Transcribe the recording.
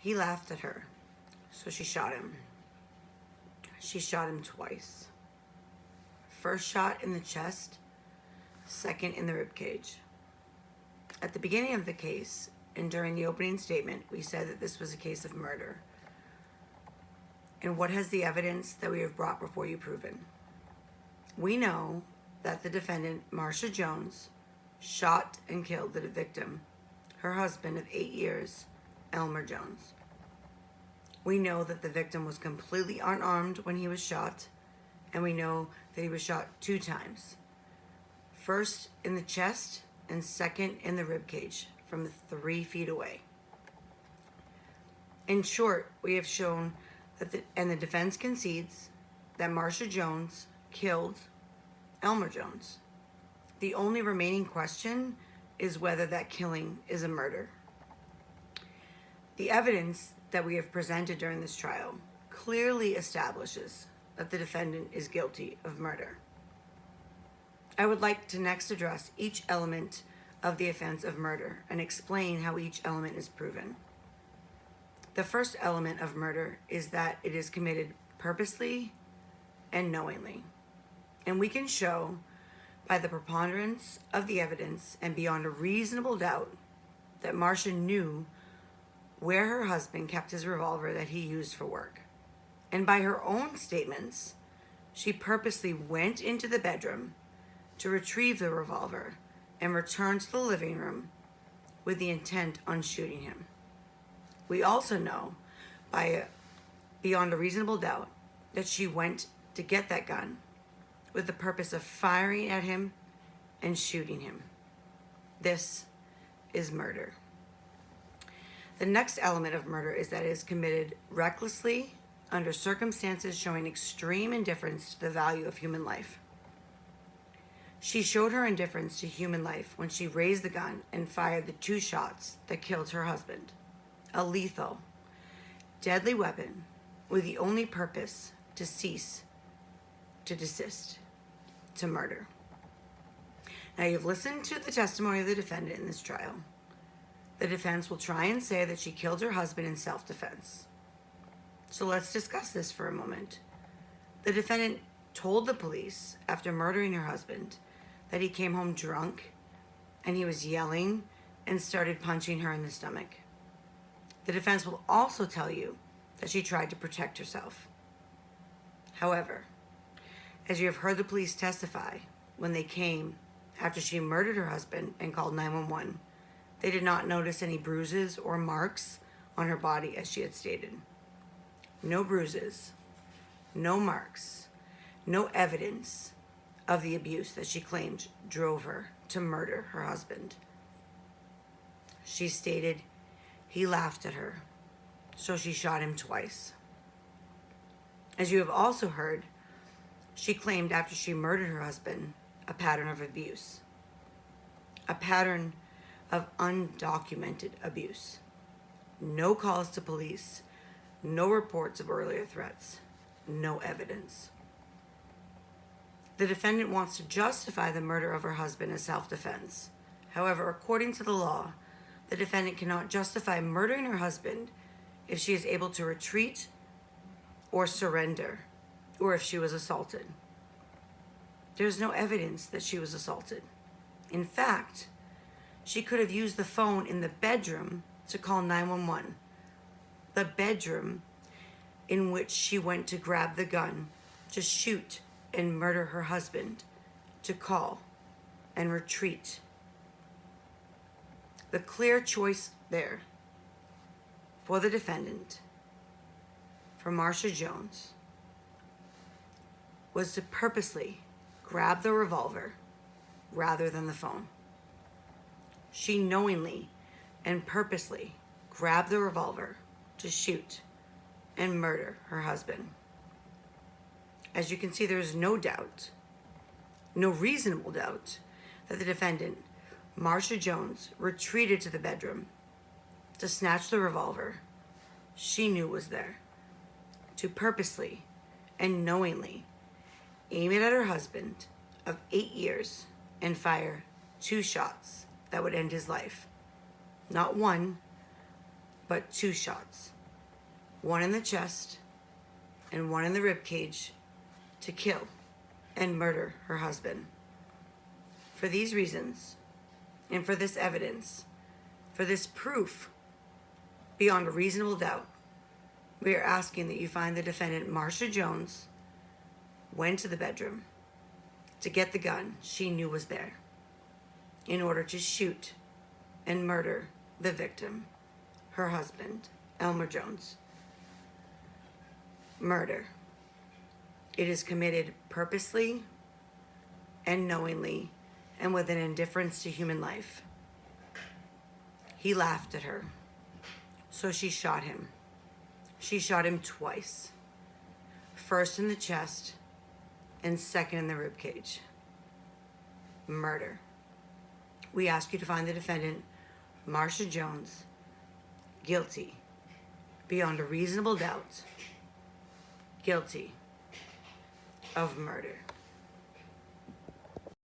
He laughed at her, so she shot him. She shot him twice. First shot in the chest, second in the ribcage. At the beginning of the case, and during the opening statement, we said that this was a case of murder. And what has the evidence that we have brought before you proven? We know that the defendant, Marsha Jones, shot and killed the victim, her husband of 8 years, Elmer Jones. We know that the victim was completely unarmed when he was shot, and we know that he was shot 2 times. First in the chest and second in the ribcage from 3 feet away. In short, we have shown that the defense concedes that Marsha Jones killed Elmer Jones. The only remaining question is whether that killing is a murder. The evidence that we have presented during this trial clearly establishes that the defendant is guilty of murder. I would like to next address each element of the offense of murder and explain how each element is proven. The first element of murder is that it is committed purposely and knowingly. And we can show by the preponderance of the evidence and beyond a reasonable doubt that Marsha knew where her husband kept his revolver that he used for work. And by her own statements, she purposely went into the bedroom to retrieve the revolver and return to the living room with the intent on shooting him. We also know beyond a reasonable doubt that she went to get that gun with the purpose of firing at him and shooting him. This is murder. The next element of murder is that it is committed recklessly under circumstances showing extreme indifference to the value of human life. She showed her indifference to human life when she raised the gun and fired the 2 shots that killed her husband. A lethal, deadly weapon with the only purpose to cease, to desist, to murder. Now, you've listened to the testimony of the defendant in this trial. The defense will try and say that she killed her husband in self-defense. So let's discuss this for a moment. The defendant told the police after murdering her husband that he came home drunk and he was yelling and started punching her in the stomach. The defense will also tell you that she tried to protect herself. However, as you have heard the police testify, when they came after she murdered her husband and called 911, they did not notice any bruises or marks on her body as she had stated. No bruises, no marks, no evidence of the abuse that she claimed drove her to murder her husband. She stated he laughed at her, so she shot him twice. As you have also heard, she claimed after she murdered her husband a pattern of abuse, a pattern of undocumented abuse. No calls to police, no reports of earlier threats, no evidence. The defendant wants to justify the murder of her husband as self-defense. However, according to the law, the defendant cannot justify murdering her husband if she is able to retreat or surrender, or if she was assaulted. There's no evidence that she was assaulted. In fact, she could have used the phone in the bedroom to call 911, the bedroom in which she went to grab the gun to shoot and murder her husband, to call and retreat. The clear choice there for the defendant, for Marsha Jones, was to purposely grab the revolver rather than the phone. She knowingly and purposely grabbed the revolver to shoot and murder her husband. As you can see, there is no doubt, no reasonable doubt, that the defendant, Marsha Jones, retreated to the bedroom to snatch the revolver she knew was there, to purposely and knowingly aim it at her husband of 8 years and fire 2 shots that would end his life. Not 1, but 2 shots, one in the chest and one in the rib cage, to kill and murder her husband. For these reasons, and for this evidence, for this proof beyond a reasonable doubt, we are asking that you find the defendant, Marsha Jones, went to the bedroom to get the gun she knew was there in order to shoot and murder the victim, her husband, Elmer Jones. Murder. It is committed purposely and knowingly and with an indifference to human life. He laughed at her, so she shot him. She shot him twice, first in the chest and second in the rib cage. Murder. We ask you to find the defendant, Marsha Jones, guilty beyond a reasonable doubt, guilty of murder.